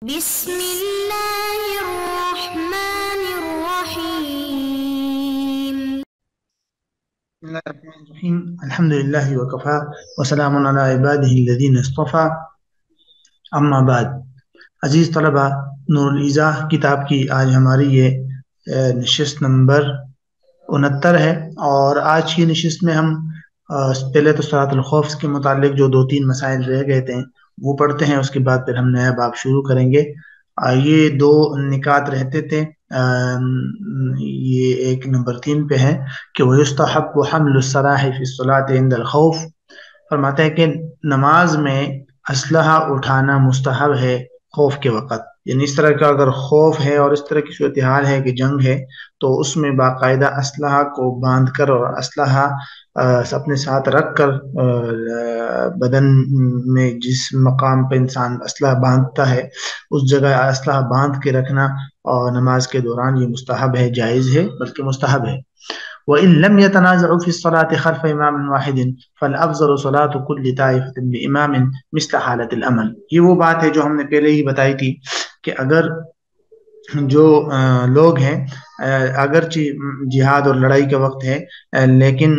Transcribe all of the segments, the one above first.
بسم الله الرحمن الرحيم. بسم الله الرحمن الرحیم الحمد للہ وکفا وسلام علی عباده الذین اصطفى اما بعد. عزیز طلبہ، نور الایضاح کتاب کی آج ہماری یہ نشست نمبر 69 ہے، اور آج کی نشست میں ہم پہلے تو صلاۃ الخوف کے متعلق جو 2-3 مسائل رہ گئے تھے وہ پڑھتے ہیں، اس کے بعد پھر ہم نیا باب شروع کریں گے۔ یہ 2 نکات رہتے تھے، یہ ایک نمبر 3 پہ ہے کہ وَيُسْتَحَبُّ حَمْلُ السَّلَاحِ فِي الصَّلَاةِ عِنْدَ الْخَوْفِ، فرماتے ہیں کہ نماز میں اسلحہ اٹھانا مستحب ہے خوف کے وقت، یعنی اس طرح کا اگر خوف ہے اور اس طرح کی صورتحال ہے کہ جنگ ہے تو اس میں باقاعدہ اسلحہ کو باندھ کر اور اسلحہ اپنے ساتھ رکھ کر بدن میں جس مقام پہ انسان اسلحہ باندھتا ہے اس جگہ اسلحہ باندھ کے رکھنا اور نماز کے دوران یہ مستحب ہے، جائز ہے بلکہ مستحب ہے۔ وَإِن لَمْ يَتَنَازَعُوا فِي الصَّلَاةِ خَلْفَ إِمَامٍ وَاحِدٍ فَالْأَفْضَلُ صَلَاةُ كُلِّ طَائِفَةٍ بِإِمَامٍ مِثْلَ حَالَةِ الْأَمْنِ۔ یہ وہ بات ہے جو ہم نے پہلے ہی بتائی تھی کہ اگر جو لوگ ہیں اگرچہ جہاد اور لڑائی کا وقت ہے، لیکن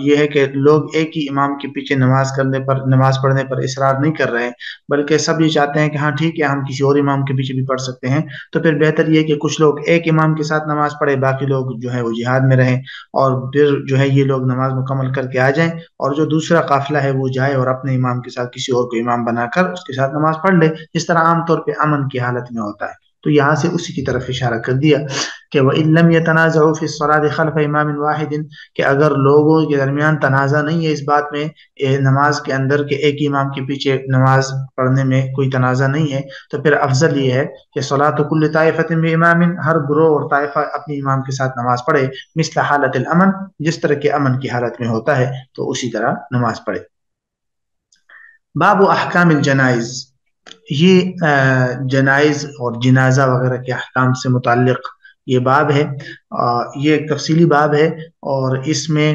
یہ ہے کہ لوگ ایک ہی امام کے پیچھے نماز پڑھنے پر اصرار نہیں کر رہے، بلکہ سب یہ چاہتے ہیں کہ ہاں ٹھیک ہے ہم کسی اور امام کے پیچھے بھی پڑھ سکتے ہیں، تو پھر بہتر یہ کہ کچھ لوگ ایک امام کے ساتھ نماز پڑھے، باقی لوگ جو ہے وہ جہاد میں رہیں، اور پھر جو ہے یہ لوگ نماز مکمل کر کے آ جائیں، اور جو دوسرا قافلہ ہے وہ جائے اور اپنے امام کے ساتھ کسی اور کو امام بنا کر اس کے ساتھ نماز پڑھ لے، جس طرح عام طور پہ امن کی حالت میں ہوتا ہے۔ تو یہاں سے اسی کی طرف اشارہ کر دیا کہ وَإِن لَمْ يَتَنَازَعُوا فِي الصَّلَاةِ خَلْفَ إِمَامٍ وَاحِدٍ، کہ اگر لوگوں کے درمیان تنازع نہیں ہے اس بات میں، نماز کے اندر کہ ایک امام کے پیچھے نماز پڑھنے میں کوئی تنازع نہیں ہے، تو پھر افضل یہ ہے کہ صلاۃ کل طائفۃ بإمام، ہر گروہ اور طائفہ اپنے امام کے ساتھ نماز پڑھے، مثل حالت الامن، جس طرح کے امن کی حالت میں ہوتا ہے تو اسی طرح نماز پڑھے۔ باب احکام الجنائز، یہ جنائز اور جنازہ وغیرہ کے احکام سے متعلق یہ باب ہے، یہ ایک تفصیلی باب ہے، اور اس میں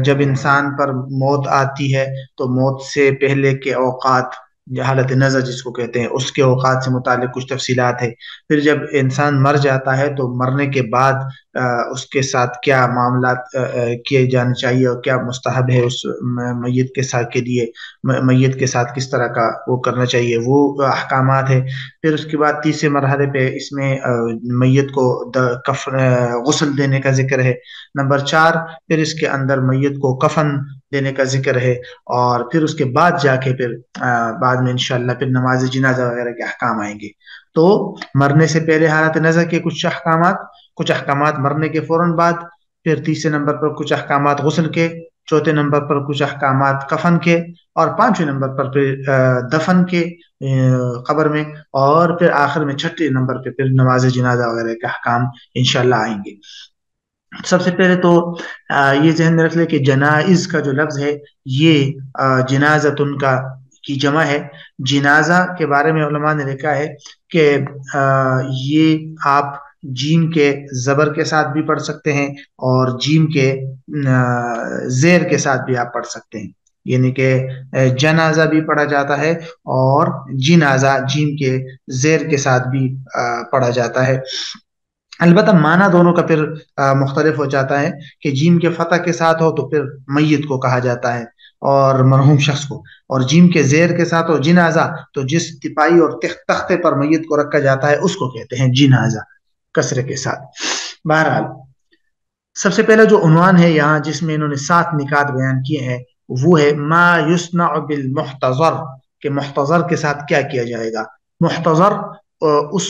جب انسان پر موت آتی ہے تو موت سے پہلے کے اوقات، حالت نظر جس کو کہتے ہیں، اس کے اوقات سے متعلق کچھ تفصیلات ہے۔ پھر جب انسان مر جاتا ہے تو مرنے کے بعد اس کے ساتھ کیا معاملات کیے جانے چاہیے اور کیا مستحب ہے اس میت کے ساتھ کے لیے، میت کے ساتھ کس طرح کا وہ کرنا چاہیے، وہ احکامات ہے۔ پھر اس کے بعد تیسرے مرحلے پہ اس میں میت کو غسل دینے کا ذکر ہے۔ نمبر 4، پھر اس کے اندر میت کو کفن دینے کا ذکر ہے، اور پھر اس کے بعد جا کے پھر بعد میں انشاءاللہ پھر نماز جنازہ وغیرہ کے احکام آئیں گے۔ تو مرنے سے پہلے حالت نظر کے کچھ احکامات مرنے کے فوراً بعد، پھر تیسرے نمبر پر کچھ احکامات غسل کے، چوتھے نمبر پر کچھ احکامات کفن کے، اور 5ویں نمبر پر پھر دفن کے قبر میں، اور پھر آخر میں 6 نمبر پہ پھر نماز جنازہ وغیرہ کے احکام انشاءاللہ آئیں گے۔ سب سے پہلے تو یہ ذہن میں رکھ لیں کہ جنائز کا جو لفظ ہے یہ جنازتن کی جمع ہے۔ جنازہ کے بارے میں علماء نے لکھا ہے کہ یہ آپ جیم کے زبر کے ساتھ بھی پڑھ سکتے ہیں اور جیم کے زیر کے ساتھ بھی آپ پڑھ سکتے ہیں، یعنی کہ جنازہ بھی پڑھا جاتا ہے اور جنازہ جیم کے زیر کے ساتھ بھی پڑھا جاتا ہے۔ البتہ معنی دونوں کا پھر مختلف ہو جاتا ہے کہ جیم کے فتح کے ساتھ ہو تو پھر میت کو کہا جاتا ہے اور مرحوم شخص کو، اور جیم کے زیر کے ساتھ ہو جنازہ تو جس تپائی اور تختے پر میت کو رکھا جاتا ہے اس کو کہتے ہیں جنازہ، کسرے کے ساتھ۔ بہرحال سب سے پہلا جو عنوان ہے یہاں جس میں انہوں نے 7 نکات بیان کیے ہیں وہ ہے ما یصنع بالمحتضر، کہ محتضر کے ساتھ کیا کیا جائے گا۔ محتضر اس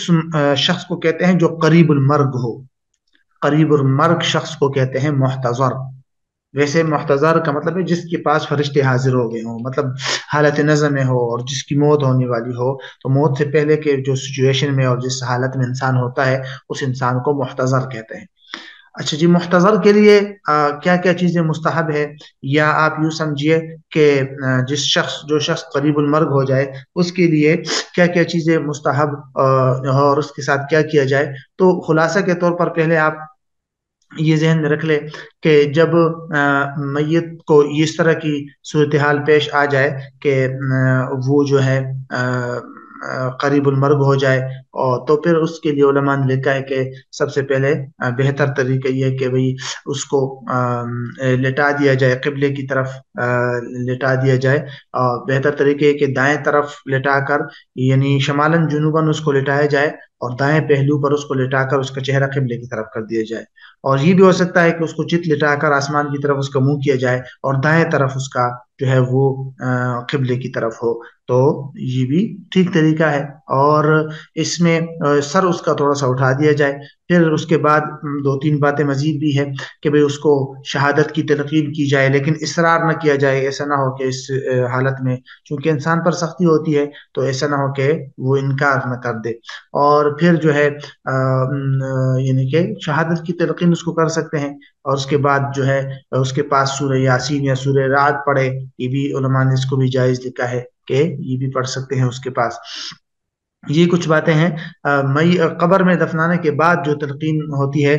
شخص کو کہتے ہیں جو قریب المرگ ہو، قریب المرگ شخص کو کہتے ہیں محتضر۔ ویسے محتضر کا مطلب ہے جس کے پاس فرشتے حاضر ہو گئے ہوں، مطلب حالت نظر میں ہو اور جس کی موت ہونے والی ہو، تو موت سے پہلے کے جو سچویشن میں اور جس حالت میں انسان ہوتا ہے اس انسان کو محتضر کہتے ہیں۔ اچھا جی، محتضر کے لیے کیا کیا چیزیں مستحب ہے، یا آپ یوں سمجھیے کہ جو شخص قریب المرگ ہو جائے اس کے لیے کیا کیا چیزیں مستحب اور اس کے ساتھ کیا کیا جائے۔ تو خلاصہ کے طور پر پہلے آپ یہ ذہن میں رکھ لیں کہ جب میت کو اس طرح کی صورتحال پیش آ جائے کہ وہ جو ہے قریب المرگ ہو جائے اور تو پھر اس کے لیے علماء نے لکھا ہے کہ سب سے پہلے بہتر طریقہ یہ ہے کہ بھئی اس کو لٹا دیا جائے، قبلے کی طرف لٹا دیا جائے، اور بہتر طریقہ ہے کہ دائیں طرف لٹا کر یعنی شمالاً جنوباً اس کو لٹایا جائے اور دائیں پہلو پر اس کو لٹا کر اس کا چہرہ قبلے کی طرف کر دیا جائے، اور یہ بھی ہو سکتا ہے کہ اس کو چت لٹا کر آسمان کی طرف اس کا منہ کیا جائے اور دائیں طرف اس کا جو ہے وہ قبلے کی طرف ہو، تو یہ بھی ٹھیک طریقہ ہے۔ اور اس میں سر اس کا تھوڑا سا اٹھا دیا جائے۔ پھر اس کے بعد دو تین باتیں مزید بھی ہے کہ بھئی اس کو شہادت کی تلقین کی جائے، لیکن اصرار نہ کیا جائے، ایسا نہ ہو کہ اس حالت میں چونکہ انسان پر سختی ہوتی ہے تو ایسا نہ ہو کہ وہ انکار نہ کر دے۔ اور پھر جو ہے یعنی کہ شہادت کی تلقین اس کو کر سکتے ہیں، اور اس کے بعد جو ہے اس کے پاس سورہ یاسین یا سورہ رعد پڑھے، یہ بھی علماء نے اس کو بھی جائز لکھا ہے کہ یہ بھی پڑھ سکتے ہیں اس کے پاس۔ یہ کچھ باتیں ہیں۔ قبر میں دفنانے کے بعد جو تلقین ہوتی ہے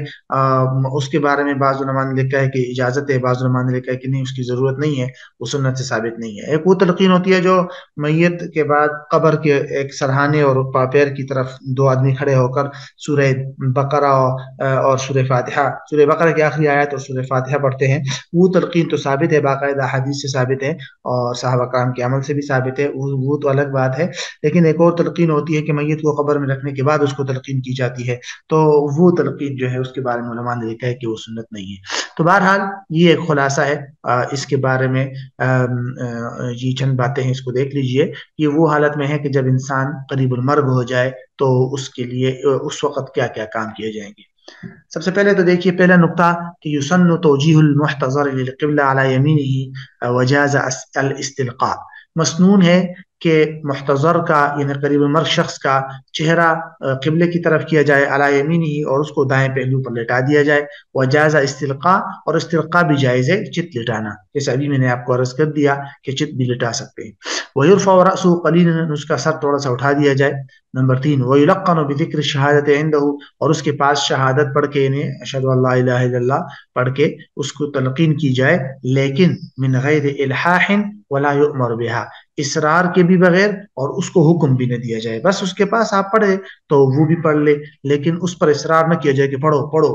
اس کے بارے میں بعض علماء نے لکھا ہے کہ اجازت ہے، بعض علماء نے لکھا ہے کہ نہیں، اس کی ضرورت نہیں ہے، وہ سنت سے ثابت نہیں ہے۔ ایک وہ تلقین ہوتی ہے جو میت کے بعد قبر کے ایک سرہانے اور پیر کی طرف دو آدمی کھڑے ہو کر سورہ بقرہ اور سورہ فاتحہ، سورہ بقرہ کی آخری آیت اور سورہ فاتحہ پڑھتے ہیں، وہ تلقین تو ثابت ہے، باقاعدہ حدیث سے ثابت ہے اور صحابہ کرام کے عمل سے بھی ثابت ہے، وہ تو الگ بات ہے۔ لیکن ایک اور تلقین ہوتی ہے کہ میت کو قبر میں رکھنے کے بعد اس کو تلقین کی جاتی ہے، تو وہ تلقین جو ہے اس کے بارے میں علماء نے لکھا ہے کہ وہ سنت نہیں ہے۔ تو بہرحال یہ ایک خلاصہ ہے اس کے بارے میں، یہ چند باتیں ہیں، اس کو دیکھ لیجئے۔ یہ وہ حالت میں ہے کہ جب انسان قریب المرگ ہو جائے تو اس کے لیے اس وقت کیا کیا کام کیے جائیں گے۔ سب سے پہلے تو دیکھیے پہلا نقطہ کہ یسن توجیہ المحتضر للقبلہ علی یمینہ وجاز الاستلقاء، مسنون ہے کہ محتضر کا یعنی قریب المرگ شخص کا چہرہ قبلے کی طرف کیا جائے علی یمینہ، اور اس کو دائیں پہلو پر لٹا دیا جائے، وجاز استلقاء، اور استلقاء بھی جائز ہے، چت لٹانا، جیسے ابھی میں نے آپ کو عرض کر دیا کہ چت بھی لٹا سکتے ہیں۔ ویرفع رأسه قلیلا، اس کا سر تھوڑا سا اٹھا دیا جائے۔ نمبر 3 ویلقن بذکر الشہادت عنده، اور اس کے پاس شہادت پڑھ کے یعنی اشہد ان لا الہ الا اللہ پڑھ کے اس کو تلقین کی جائے، لیکن من غیر الحاح ولا یؤمر بها، اصرار کے بھی بغیر اور اس کو حکم بھی نہ دیا جائے، بس اس کے پاس آپ پڑھے تو وہ بھی پڑھ لے، لیکن اس پر اصرار نہ کیا جائے کہ پڑھو پڑھو۔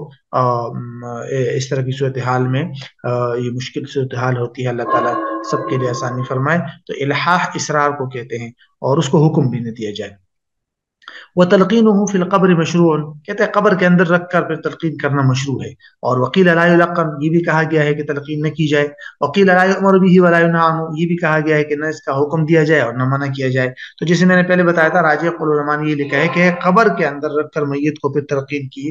اس طرح کی صورتحال میں یہ مشکل صورتحال ہوتی ہے، اللہ تعالیٰ سب کے لیے آسانی فرمائے۔ تو الحاح اصرار کو کہتے ہیں، اور اس کو حکم بھی نہ دیا جائے۔ وتلقینہ فی القبر مشروع، کہتے ہیں قبر کے اندر رکھ کر پھر تلقین کرنا مشروع ہے۔ اور وقیل لا یلقن، یہ بھی کہا گیا ہے کہ تلقین نہ کی جائے۔ وقیل لا یؤمر به ولا ینہی عنہ، یہ بھی کہا گیا ہے کہ نہ اس کا حکم دیا جائے اور نہ منع کیا جائے۔ تو جیسے میں نے پہلے بتایا تھا، راجح قول علماء نے یہ لکھا ہے کہ قبر کے اندر رکھ کر میت کو پھر تلقین کی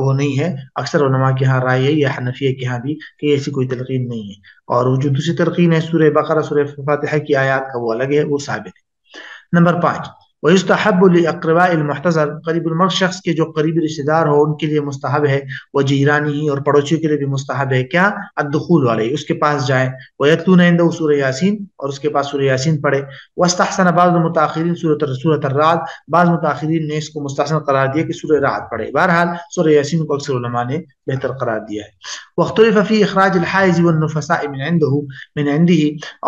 وہ نہیں ہے۔ اکثر علماء کے ہاں رائے ہے، یا حنفیہ کے ہاں بھی، کہ ایسی کوئی تلقین نہیں ہے۔ اور وہ جو دوسری تلقین ہے سورہ بقرہ سورہ فاتحہ کی آیات کا، وہ الگ ہے، وہ ثابت ہے۔ نمبر 5 وَيُسْتَحَبُّ لِأَقْرِبَاءِ الْمُحْتَضَرِ، قریب المرگ شخص کے جو قریبی رشتہ دار ہو ان کے لیے مستحب ہے، وَجِيرَانِهِ، اور پڑوسیوں کے لیے بھی مستحب ہے، کیا؟ الدخول علیہ، اس کے پاس جائیں، وَيَتْلُونَ عِندَهُ سورہ یاسین، اور اس کے پاس سورہ یاسین پڑھے۔ وَاسْتَحْسَنَ بَعْضُ الْمُتَأَخِّرِينَ سورۃ الرعد، بعض متأخرین نے اس کو مستحسن قرار دیا کہ سورہ رعد پڑھے۔ بہرحال سورہ یاسین کو اکثر علماء نے بہتر قرار دیا ہے۔ واختلف فی اخراج الحائض والنفساء من عنده،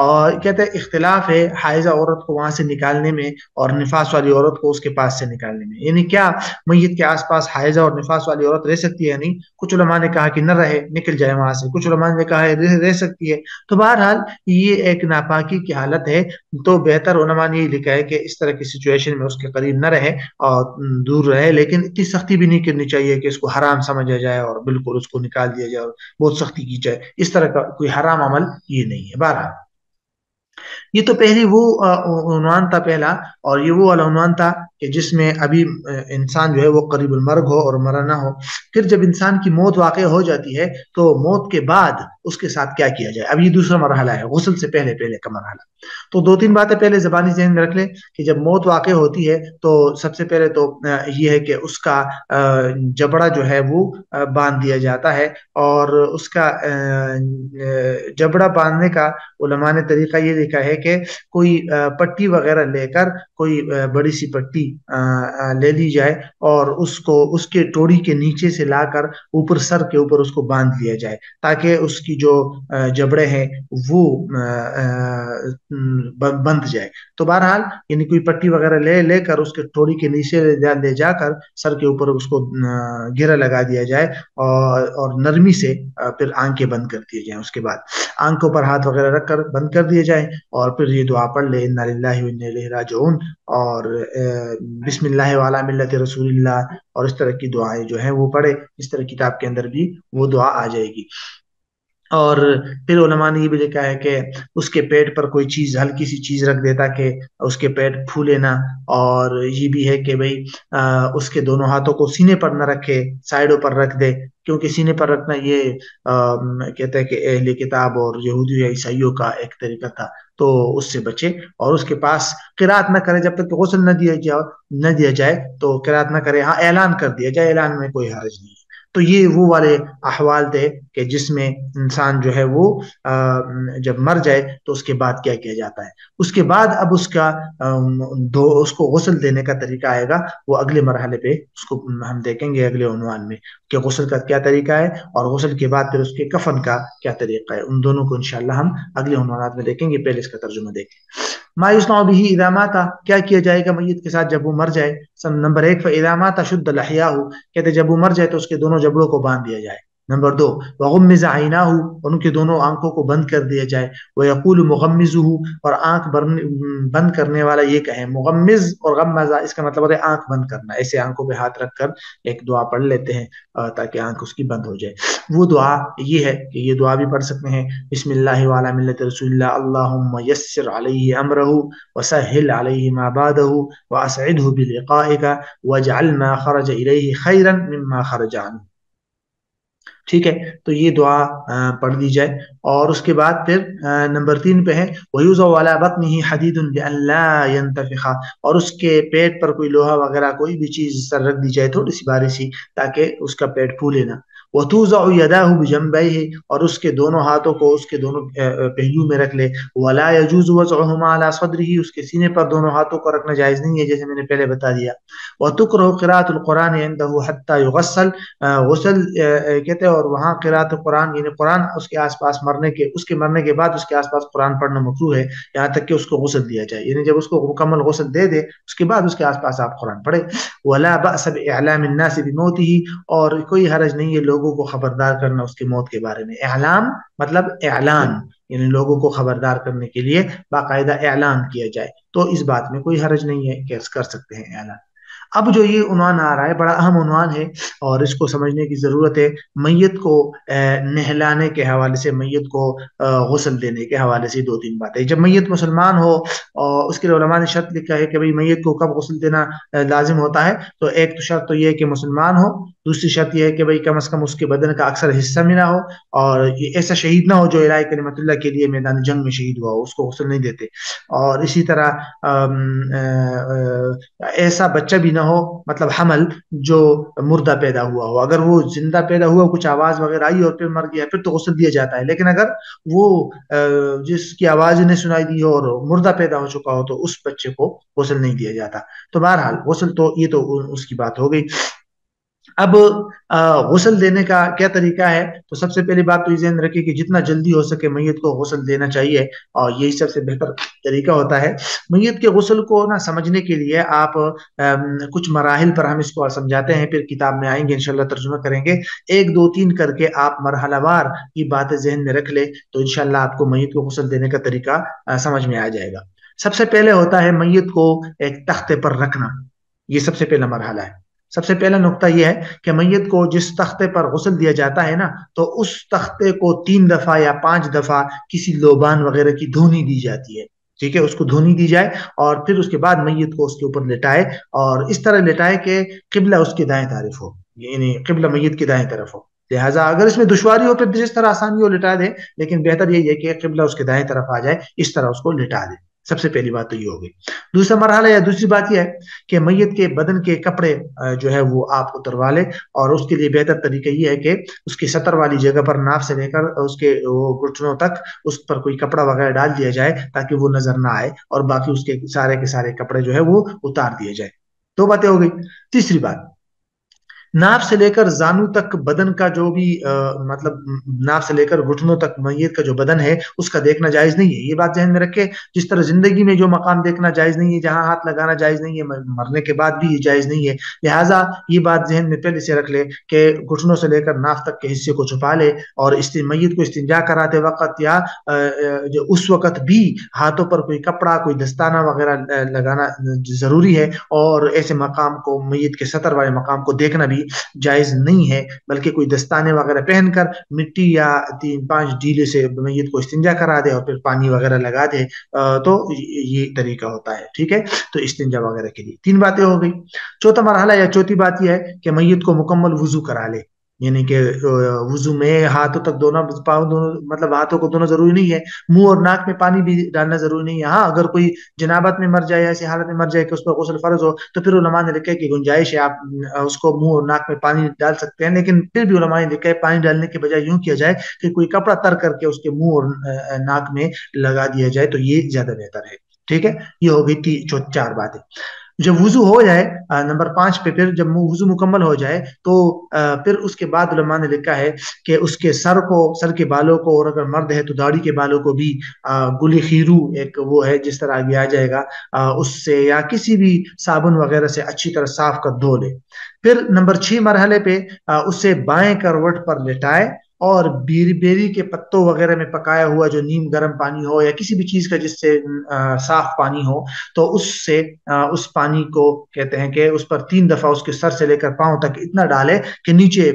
اور کہتے ہیں اختلاف ہے حائضہ عورت کو وہاں سے نکالنے میں اور نفاس والی عورت کو اس کے پاس سے نکالنے میں، یعنی کیا میت کے آس پاس حائضہ اور نفاس والی عورت رہ سکتی ہے؟ نہیں، کچھ علماء نے کہا کہ نہ رہے، نکل جائے وہاں سے، کچھ علماء نے کہا ہے رہ سکتی ہے۔ تو بہرحال یہ ایک ناپاکی کی حالت ہے، تو بہتر علماء نے یہ لکھا ہے کہ اس طرح کی سچویشن میں اس کے قریب نہ رہے اور دور رہے، لیکن اتنی سختی بھی نہیں کرنی چاہیے کہ اس کو حرام سمجھا جائے اور بالکل اس کو نکال دیا جائے اور بہت سختی کی جائے، اس طرح کا کوئی حرام عمل یہ نہیں ہے۔ بہرحال یہ تو پہلی وہ عنوان تھا پہلا، اور یہ وہ عنوان تھا کہ جس میں ابھی انسان جو ہے وہ قریب المرگ ہو اور مرا نہ ہو۔ پھر جب انسان کی موت واقع ہو جاتی ہے تو موت کے بعد اس کے ساتھ کیا کیا جائے، اب یہ دوسرا مرحلہ ہے، غسل سے پہلے کا مرحلہ۔ تو دو تین باتیں پہلے زبانی ذہن میں رکھ لیں کہ جب موت واقع ہوتی ہے تو سب سے پہلے تو یہ ہے کہ اس کا جبڑا جو ہے وہ باندھ دیا جاتا ہے، اور اس کا جبڑا باندھنے کا علماء نے طریقہ یہ لکھا ہے کہ کوئی پٹی وغیرہ لے کر کوئی بڑی سی پٹی لے لی جائے اور اس کو اس کے ٹوڑی کے نیچے سے لا کر اوپر سر کے اوپر اس کو باندھ لیا جائے تاکہ اس کی جو جبڑے ہیں وہ بند جائے. تو بہرحال یعنی کوئی پٹی وغیرہ لے کر اس کے ٹوڑی کے نیچے لے جا کر سر کے اوپر اس کو گرہ لگا دیا جائے اور نرمی سے پھر آنکھیں بند کر دی جائیں. اس کے بعد آنکھوں پر ہاتھ وغیرہ رکھ کر بند کر دیے جائیں اور پھر یہ دعا پڑھ لے انا للہ و انا الیہ راجعون اور بسم اللہ وعلی ملت رسول اللہ اور اس طرح کی دعائیں جو ہیں وہ پڑھے. اس طرح کتاب کے اندر بھی وہ دعا آ جائے گی. اور پھر علماء نے یہ بھی لکھا ہے کہ اس کے پیٹ پر کوئی چیز ہلکی سی چیز رکھ دے تاکہ اس کے پیٹ پھولے نہ. اور یہ بھی ہے کہ بھئی اس کے دونوں ہاتھوں کو سینے پر نہ رکھے, سائڈوں پر رکھ دے, کیونکہ سینے پر رکھنا یہ کہتا ہے کہ اہل کتاب اور یہودی یا عیسائیوں کا ایک طریقہ تھا, تو اس سے بچے. اور اس کے پاس قرات نہ کرے جب تک کہ غسل نہ دیا جائے تو قرات نہ کرے. ہاں اعلان کر دیا جائے, اعلان میں کوئی حرج نہیں ہے. تو یہ وہ والے احوال تھے کہ جس میں انسان جو ہے وہ جب مر جائے تو اس کے بعد کیا کیا جاتا ہے. اس کے بعد اب اس کو غسل دینے کا طریقہ آئے گا, وہ اگلے مرحلے پہ اس کو ہم دیکھیں گے اگلے عنوان میں کہ غسل کا کیا طریقہ ہے اور غسل کے بعد پھر اس کے کفن کا کیا طریقہ ہے. ان دونوں کو انشاءاللہ ہم اگلے عنوانات میں دیکھیں گے. پہلے اس کا ترجمہ دیکھیں. ما یصنع به اذا مات, کیا کیا جائے گا میت کے ساتھ جب وہ مر جائے. نمبر 1 فاذا مات شد لحیاہ, کہتے جب وہ مر جائے تو اس کے دونوں جبڑوں کو باندھ دیا جائے. نمبر 2 وغمز عیناہ, ان کے دونوں آنکھوں کو بند کر دیا جائے. ویقول مغمزہ, اور آنکھ بند کرنے والا یہ کہے. مغمز اور غمزہ اس کا مطلب ہے آنکھ بند کرنا. ایسے آنکھوں پہ ہاتھ رکھ کر ایک دعا پڑھ لیتے ہیں تاکہ آنکھ اس کی بند ہو جائے. وہ دعا یہ ہے کہ یہ دعا بھی پڑھ سکتے ہیں بسم اللہ وعلی ملت رسول اللہ اللہم یسر علیہ امرہ وسہل علیہ ما بعدہ واسعدہ بلقائک واجعل ما خرج الیہ خیرا مما خرج عنہ. ٹھیک ہے, تو یہ دعا پڑھ دی جائے. اور اس کے بعد پھر نمبر 3 پہ ہے وَيُوضَعُ عَلَى بَطْنِهِ حَدِيدٌ لِأَلَّا يَنْتَفِخَ, اور اس کے پیٹ پر کوئی لوہا وغیرہ کوئی بھی چیز اس طرح رکھ دی جائے تھوڑی سی باری سی تاکہ اس کا پیٹ پھولے نہ. وَتُوضَعُ يَدَاهُ بِجَنبَيْهِ, اور اس کے دونوں ہاتھوں کو اس کے دونوں پہلو میں رکھ لے. وَلَا يَجُوزُ وَضْعُهُمَا عَلَى صَدْرِهِ, اس کے سینے پر دونوں ہاتھوں کو رکھنا جائز نہیں ہے جیسے میں نے پہلے بتا دیا. وَتُكْرَهُ قِرَاءَةُ الْقُرْآنِ عِنْدَهُ حَتَّى يُغَسَّلَ, غسل کہتے ہیں اور وہاں قراءت قرآن یعنی قرآن اس کے آس پاس مرنے کے بعد اس کے آس پاس قرآن پڑھنا مکروہ ہے یہاں تک کہ اس کو غسل دیا جائے. یعنی جب اس کو مکمل غسل دے اس کے بعد اس کے آس پاس آپ قرآن پڑھیں. ولا بأس بإعلام الناس بموته, اور کوئی حرج نہیں ہے لوگوں کو خبردار کرنا اس کی موت کے بارے میں. اعلام مطلب اعلان, یعنی لوگوں کو خبردار کرنے کے لیے باقاعدہ اعلان کیا جائے. تو اس بات میں کوئی حرج نہیں ہے کہ کر سکتے ہیں اعلان. اب جو یہ عنوان آ رہا ہے بڑا اہم عنوان ہے اور اس کو سمجھنے کی ضرورت ہے. میت کو نہلانے کے حوالے سے, میت کو غسل دینے کے حوالے سے 2-3 باتیں. جب میت مسلمان ہو اور اس کے علماء نے شرط لکھا ہے کہ بھئی میت کو کب غسل دینا لازم ہوتا ہے, تو ایک تو شرط تو یہ ہے کہ مسلمان ہو, دوسری شرط یہ ہے کہ بھئی کم از کم اس کے بدن کا اکثر حصہ میں نہ ہو اور ایسا شہید نہ ہو جو الہی کلمت اللہ کے لیے میدان جنگ میں شہید ہوا ہو, اس کو غسل نہیں دیتے. اور اسی طرح ایسا بچہ بھی نہ ہو مطلب حمل جو مردہ پیدا ہوا ہو. اگر وہ زندہ پیدا ہوا کچھ آواز وغیرہ آئی اور پھر مر گیا پھر تو غسل دیا جاتا ہے, لیکن اگر وہ جس کی آواز نے سنائی دی ہو اور مردہ پیدا ہو چکا ہو تو اس بچے کو غسل نہیں دیا جاتا. تو بہرحال غسل تو یہ تو اس کی بات ہو گئی. اب غسل دینے کا کیا طریقہ ہے, تو سب سے پہلی بات تو یہ ذہن رکھیں کہ جتنا جلدی ہو سکے میت کو غسل دینا چاہیے اور یہی سب سے بہتر طریقہ ہوتا ہے. میت کے غسل کو نہ سمجھنے کے لیے آپ کچھ مراحل پر ہم اس کو سمجھاتے ہیں, پھر کتاب میں آئیں گے انشاءاللہ ترجمہ کریں گے. 1 2 3 کر کے آپ مرحلہ وار یہ باتیں ذہن میں رکھ لیں تو انشاءاللہ آپ کو میت کو غسل دینے کا طریقہ سمجھ میں آ جائے گا. سب سے پہلے ہوتا ہے میت کو ایک تختے پر رکھنا, یہ سب سے پہلا مرحلہ ہے. سب سے پہلا نقطہ یہ ہے کہ میت کو جس تختے پر غسل دیا جاتا ہے نا, تو اس تختے کو 3 دفعہ یا 5 دفعہ کسی لوبان وغیرہ کی دھونی دی جاتی ہے. ٹھیک ہے, اس کو دھونی دی جائے اور پھر اس کے بعد میت کو اس کے اوپر لٹائے اور اس طرح لٹائے کہ قبلہ اس کے دائیں طرف ہو, یعنی قبلہ میت کی دائیں طرف ہو. لہٰذا اگر اس میں دشواری ہو پھر جس طرح آسانی ہو لٹا دے, لیکن بہتر یہی ہے کہ قبلہ اس کے دائیں طرف آ جائے, اس طرح اس کو لٹا دے. سب سے پہلی بات تو یہ ہوگی. دوسرا مرحلہ یا دوسری بات یہ ہے کہ میت کے بدن کے کپڑے جو ہے وہ آپ اتروا لے, اور اس کے لیے بہتر طریقہ یہ ہے کہ اس کی سطر والی جگہ پر ناف سے لے کر اس کے گھٹنوں تک اس پر کوئی کپڑا وغیرہ ڈال دیا جائے تاکہ وہ نظر نہ آئے, اور باقی اس کے سارے کپڑے جو ہے وہ اتار دیے جائے. دو باتیں ہو گئی. تیسری بات, ناف سے لے کر زانو تک بدن کا جو بھی مطلب ناف سے لے کر گھٹنوں تک میت کا جو بدن ہے اس کا دیکھنا جائز نہیں ہے. یہ بات ذہن میں رکھے, جس طرح زندگی میں جو مقام دیکھنا جائز نہیں ہے, جہاں ہاتھ لگانا جائز نہیں ہے, مرنے کے بعد بھی یہ جائز نہیں ہے. لہٰذا یہ بات ذہن میں پہلے سے رکھ لے کہ گھٹنوں سے لے کر ناف تک کے حصے کو چھپا لے, اور میت کو استنجا کراتے وقت یا اس وقت بھی ہاتھوں پر کوئی کپڑا, کوئی دستانہ وغیرہ لگانا ضروری ہے, اور ایسے مقام کو, میت کے سطر والے مقام کو دیکھنا بھی جائز نہیں ہے, بلکہ کوئی دستانے وغیرہ پہن کر مٹی یا 3-5 ڈیلے سے میت کو استنجا کرا دے اور پھر پانی وغیرہ لگا دے, تو یہ طریقہ ہوتا ہے. ٹھیک ہے, تو استنجا وغیرہ کے لیے 3 باتیں ہو گئی. چوتھا مرحلہ یا چوتھی بات یہ ہے کہ میت کو مکمل وضو کرا لے, یعنی کہ وضو میں ہاتھوں تک دونوں مطلب ہاتھوں کو دونوں ضروری نہیں ہے, منہ اور ناک میں پانی بھی ڈالنا ضروری نہیں ہے. ہاں اگر کوئی جنابت میں مر جائے, ایسی حالت میں مر جائے کہ اس پر غسل فرض ہو, تو پھر علماء نے لکھا ہے کہ گنجائش ہے, آپ اس کو منہ اور ناک میں پانی ڈال سکتے ہیں, لیکن پھر بھی علماء نے لکھا ہے پانی ڈالنے کے بجائے یوں کیا جائے کہ کوئی کپڑا تر کر کے اس کے منہ اور ناک میں لگا دیا جائے, تو یہ زیادہ بہتر ہے. ٹھیک ہے, یہ ہو گئی 4 باتیں. جب وضو ہو جائے نمبر 5 پہ, پھر جب وضو مکمل ہو جائے تو پھر اس کے بعد علماء نے لکھا ہے کہ اس کے سر کے بالوں کو, اور اگر مرد ہے تو داڑھی کے بالوں کو بھی گلی خیرو ایک وہ ہے جس طرح آگے آ جائے گا, اس سے یا کسی بھی صابن وغیرہ سے اچھی طرح صاف کر دھو لے. پھر نمبر 6 مرحلے پہ اسے بائیں کروٹ پر لٹائے, اور بیری کے پتوں وغیرہ میں پکایا ہوا جو نیم گرم پانی ہو یا کسی بھی چیز کا جس سے صاف پانی ہو, تو اس پانی کو کہتے ہیں کہ اس پر 3 دفعہ اس کے سر سے لے کر پاؤں تک اتنا ڈالے کہ نیچے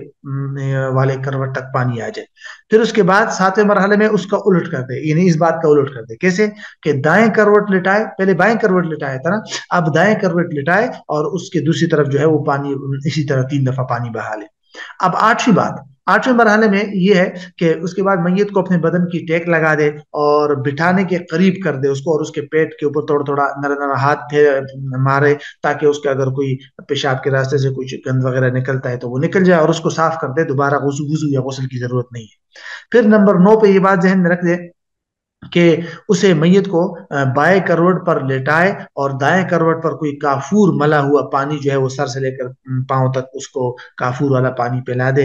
والے کروٹ تک پانی آ جائے. پھر اس کے بعد 7ویں مرحلے میں اس کا الٹ کر دے, یعنی اس بات کا الٹ کر دے. کیسے کہ دائیں کروٹ لٹائے, پہلے بائیں کروٹ لٹایا تھا نا, اب دائیں کروٹ لٹائے اور اس کے دوسری طرف جو ہے وہ پانی اسی طرح 3 دفعہ پانی بہا لے. اب 8ویں مرحلے میں یہ ہے کہ اس کے بعد میت کو اپنے بدن کی ٹیک لگا دے اور بٹھانے کے قریب کر دے اس کو, اور اس کے پیٹ کے اوپر تھوڑا تھوڑا نرم ہاتھ مارے تاکہ اس کے اگر کوئی پیشاب کے راستے سے کچھ گند وغیرہ نکلتا ہے تو وہ نکل جائے, اور اس کو صاف کر دے. دوبارہ وضو یا غسل کی ضرورت نہیں ہے. پھر نمبر 9 پہ یہ بات ذہن میں رکھ دے کہ اسے میت کو بائیں کروٹ پر لٹائے اور دائیں کروٹ پر کوئی کافور ملا ہوا پانی جو ہے وہ سر سے لے کر پاؤں تک اس کو کافور والا پانی پلا دے,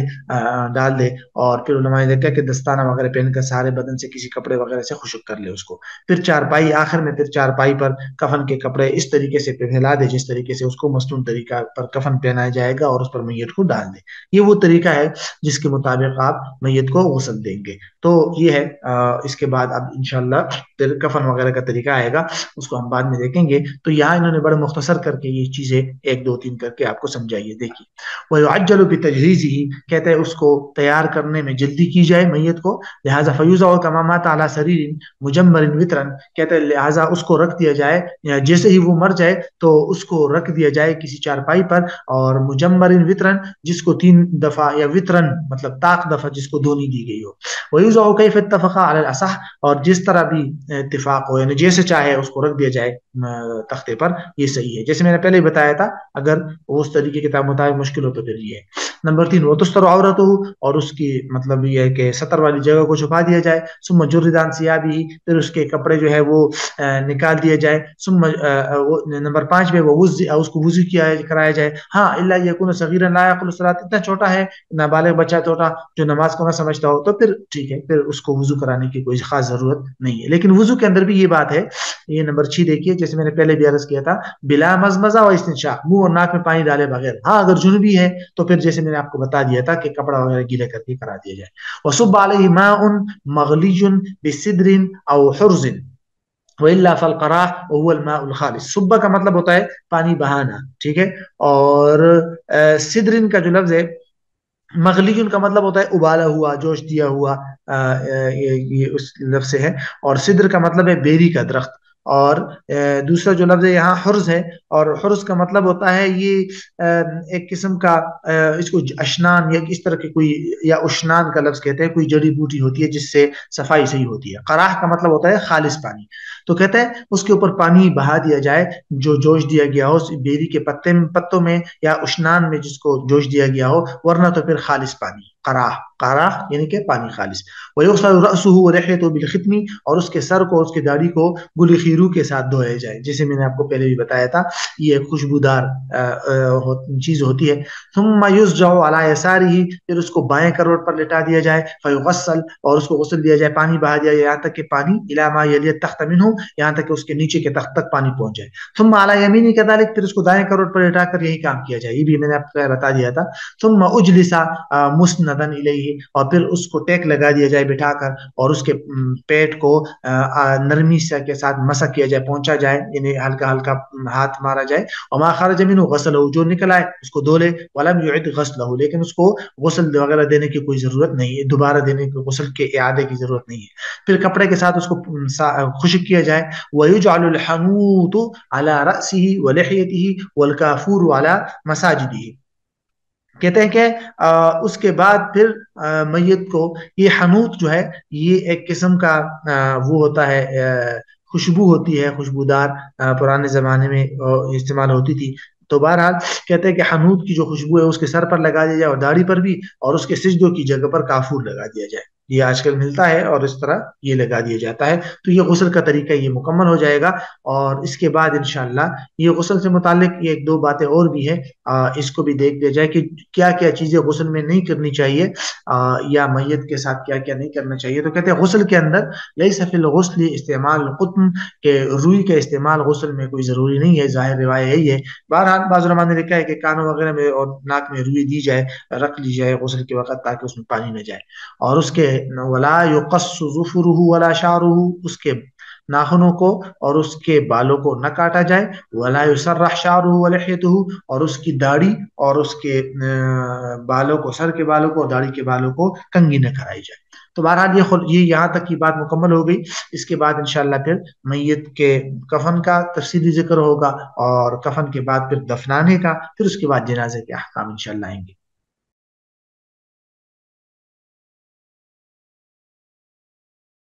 ڈال دے, اور پھر علماء نے کہا کہ دستانہ وغیرہ پہن کر سارے بدن سے کسی کپڑے وغیرہ سے خشک کر لے اس کو. پھر چارپائی, آخر میں پھر چارپائی پر کفن کے کپڑے اس طریقے سے پھیلا دے جس طریقے سے اس کو مصنون طریقہ پر کفن پہنایا جائے گا, اور اس پر میت کو ڈال دے. یہ وہ طریقہ ہے جس کے مطابق آپ میت کو غسل دیں گے. تو یہ ہے. اس کے بعد اب انشاءاللہ پھر کفن وغیرہ کا طریقہ آئے گا, اس کو ہم بعد میں دیکھیں گے. تو یہاں انہوں نے بڑے مختصر کر کے یہ چیزیں 1 2 3 کر کے آپ کو سمجھائیے. دیکھیے, وَيُعَجَّلُ بِتَجْهِيزِهِ, کہتے ہیں اس کو تیار کرنے میں جلدی کی جائے میت کو. لہٰذا فَيُوضَعُ كَمَا مَاتَ عَلَى سَرِيرٍ مُجَمَّرٍ وِتْرًا, کہتے ہیں لہٰذا اس کو رکھ دیا جائے جیسے ہی وہ مر جائے تو اس کو رکھ دیا جائے کسی چارپائی پر, اور مجمرن وطرن جس کو 3 دفعہ یا وطرن مطلب طاق دفعہ جس کو دھونی دی گئی ہو. وَيُوضَعُ كَيْفَ اتَّفَقَ عَلَى الْأَصَحِّ, اور جس طرح بھی اتفاق ہو, یعنی جیسے چاہے اس کو رکھ دیا جائے تختے پر, یہ صحیح ہے. جیسے میں نے پہلے ہی بتایا تھا, اگر اس طریقے کے مطابق مشکل ہو تو پھر یہ ہے. نمبر 3 وَتُسْتَرُ عَوْرَتُهُ, اور اس کی مطلب یہ ہے کہ سطر والی جگہ کو چھپا دیا جائے. ثُمَّ جُرِّدَ عَنْ ثِيَابِهِ, پھر اس کے کپڑے جو ہے وہ نکال دیے جائے. نمبر 5 میں اس کو وضو کرایا جائے. ہاں الا یکون صغیرا لا یعقل الصلاۃ, اتنا چھوٹا ہے نابالغ بچہ چھوٹا جو نماز کو نہ سمجھتا ہو تو پھر ٹھیک ہے, پھر اس کو وضو کرانے کی کوئی خاص ضرورت نہیں ہے. لیکن وضو کے اندر بھی یہ بات ہے, یہ نمبر 6 دیکھیے, جیسے میں نے پہلے بھی عرض کیا تھا, بلا مزمزہ و استنشاق, منہ اور ناک میں پانی ڈالے بغیر. ہاں اگر جنوبی ہے تو پھر جیسے میں نے آپ کو بتا دیا تھا کہ کپڑا وغیرہ گیلا کر کے کرا دیا جائے. وصب علیہ ماء مغلی بسدر او حرز وَإِلَّا فَالْقَرَاحُ وَهُوَ الْمَاءُ الْخَالِصُ. صُبّہ کا مطلب ہوتا ہے پانی بہانا, ٹھیک ہے, اور سدرن کا جو لفظ ہے, مغلیون کا مطلب ہوتا ہے ابالا ہوا, جوش دیا ہوا, یہ اس لفظ سے ہے. اور سدر کا مطلب ہے بیری کا درخت, اور دوسرا جو لفظ ہے یہاں حرز ہے، اور حرز کا مطلب ہوتا ہے یہ ایک قسم کا اس کو اشنان یا اس طرح کی کوئی، یا اشنان کا لفظ کہتے ہیں، کوئی جڑی بوٹی ہوتی ہے جس سے صفائی صحیح ہوتی ہے۔ قراح کا مطلب ہوتا ہے خالص پانی۔ تو کہتے ہیں اس کے اوپر پانی بہا دیا جائے جو جوش دیا گیا ہو اس بیری کے پتوں میں یا اشنان میں جس کو جوش دیا گیا ہو، ورنہ تو پھر خالص پانی، قراح، قراح یعنی کہ پانی خالص۔ وَيُغْسَلُ رَأْسُهُ وَلِحْيَتُهُ بِالْخِتْمِ، اور اس کے سر کو، اس کی داڑھی کو گل خیرو کے ساتھ دھویا جائے، جیسے میں نے آپ کو پہلے بھی بتایا تھا، یہ ایک خوشبودار چیز ہوتی ہے۔ ثم يسجع على يساره، پھر اس کو بائیں کروٹ پر لٹا دیا جائے، فیغسل، اور اس کو غسل دیا جائے، پانی بہا دیا جائے یہاں تک کہ پانی الى ما يلي التخت منه، یہاں تک کہ اس کے نیچے کے تخت تک پانی پہنچ جائے۔ ثم على يمينه كذلك، پھر اس کو دائیں کروٹ پر لٹا کر یہی کام کیا جائے، یہ بھی میں نے آپ کو بتا دیا تھا۔ ثم اجلس مسندا الیہ، اور پھر اس کو ٹیک لگا دیا جائے بٹھا کر، اور اس کے پیٹ کو نرمی سے کے ساتھ مسح کیا جائے، پہنچا جائے، یعنی ہلکا ہلکا ہاتھ مارا جائے۔ وما خرج منه غسلہ، جو نکل آئے اس کو دھو لے، ولم يعد غسلہ، لیکن اس کو غسل وغیرہ دینے کی کوئی ضرورت نہیں ہے، دوبارہ دینے کی، غسل کے اعادے کی ضرورت نہیں ہے۔ پھر کپڑے کے ساتھ اس کو خشک کیا جائے۔ ويجعل الحنوط على رأسه ولحيته والكافور على مساجده، کہتے ہیں کہ اس کے بعد پھر میت کو یہ حنوط جو ہے یہ ایک قسم کا وہ ہوتا ہے، خوشبو ہوتی ہے، خوشبودار، پرانے زمانے میں استعمال ہوتی تھی۔ تو بہرحال کہتے ہیں کہ حنوط کی جو خوشبو ہے اس کے سر پر لگا دیا جائے اور داڑھی پر بھی، اور اس کے سجدوں کی جگہ پر کافور لگا دیا جائے، یہ آج کل ملتا ہے اور اس طرح یہ لگا دیا جاتا ہے۔ تو یہ غسل کا طریقہ یہ مکمل ہو جائے گا، اور اس کے بعد انشاءاللہ یہ غسل سے متعلق یہ ایک دو باتیں اور بھی ہیں، اس کو بھی دیکھ لیا جائے کہ کیا کیا چیزیں غسل میں نہیں کرنی چاہیے، یا میت کے ساتھ کیا کیا نہیں کرنا چاہیے۔ تو کہتے ہیں غسل کے اندر لیس فی الغسل استعمال القطن، کہ روئی کا استعمال غسل میں کوئی ضروری نہیں ہے، ظاہر روایت یہی ہے۔ بہرحال بعض علماء نے لکھا ہے کہ کانوں وغیرہ میں اور ناک میں روئی دی جائے، رکھ لی جائے غسل کے وقت تاکہ اس میں پانی نہ جائے۔ اور اس کے ولا یقص ظفرہ ولا شعرہ، اس کے ناخنوں کو اور اس کے بالوں کو نہ کاٹا جائے، ولا یسرح شعرہ ولحیتہ، اور اس کی داڑھی اور اس کے بالوں کو، سر کے بالوں کو اور داڑھی کے بالوں کو کنگھی نہ کرائی جائے۔ تو بہرحال یہ یہاں تک کی بات مکمل ہو گئی۔ اس کے بعد انشاءاللہ پھر میت کے کفن کا تفصیلی ذکر ہوگا، اور کفن کے بعد پھر دفنانے کا، پھر اس کے بعد جنازے کے احکام انشاءاللہ آئیں گے۔